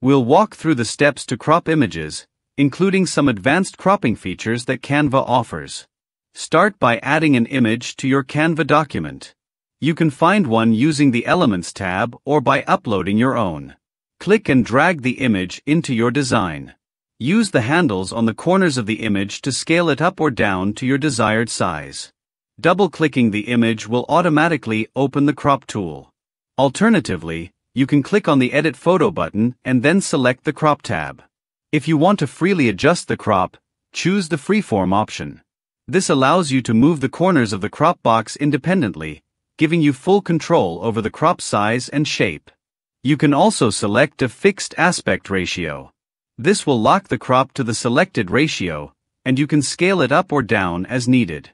We'll walk through the steps to crop images, including some advanced cropping features that Canva offers. Start by adding an image to your Canva document. You can find one using the Elements tab or by uploading your own. Click and drag the image into your design. Use the handles on the corners of the image to scale it up or down to your desired size. Double-clicking the image will automatically open the crop tool. Alternatively, you can click on the Edit Photo button and then select the Crop tab. If you want to freely adjust the crop, choose the Freeform option. This allows you to move the corners of the crop box independently, giving you full control over the crop size and shape. You can also select a fixed aspect ratio. This will lock the crop to the selected ratio, and you can scale it up or down as needed.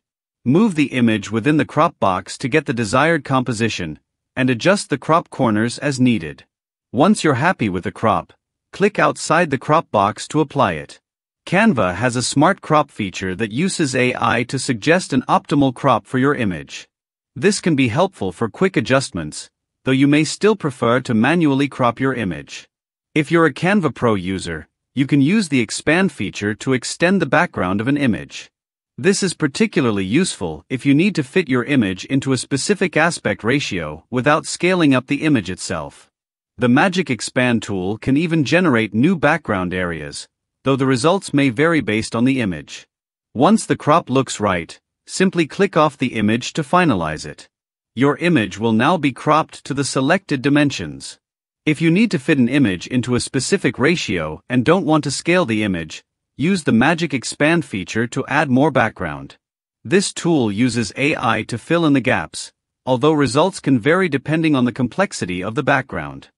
Move the image within the crop box to get the desired composition, and adjust the crop corners as needed. Once you're happy with the crop, click outside the crop box to apply it. Canva has a smart crop feature that uses AI to suggest an optimal crop for your image. This can be helpful for quick adjustments, though you may still prefer to manually crop your image. If you're a Canva Pro user, you can use the Expand feature to extend the background of an image. This is particularly useful if you need to fit your image into a specific aspect ratio without scaling up the image itself. The Magic Expand tool can even generate new background areas, though the results may vary based on the image. Once the crop looks right, simply click off the image to finalize it. Your image will now be cropped to the selected dimensions. If you need to fit an image into a specific ratio and don't want to scale the image, use the Magic Expand feature to add more background. This tool uses AI to fill in the gaps, although results can vary depending on the complexity of the background.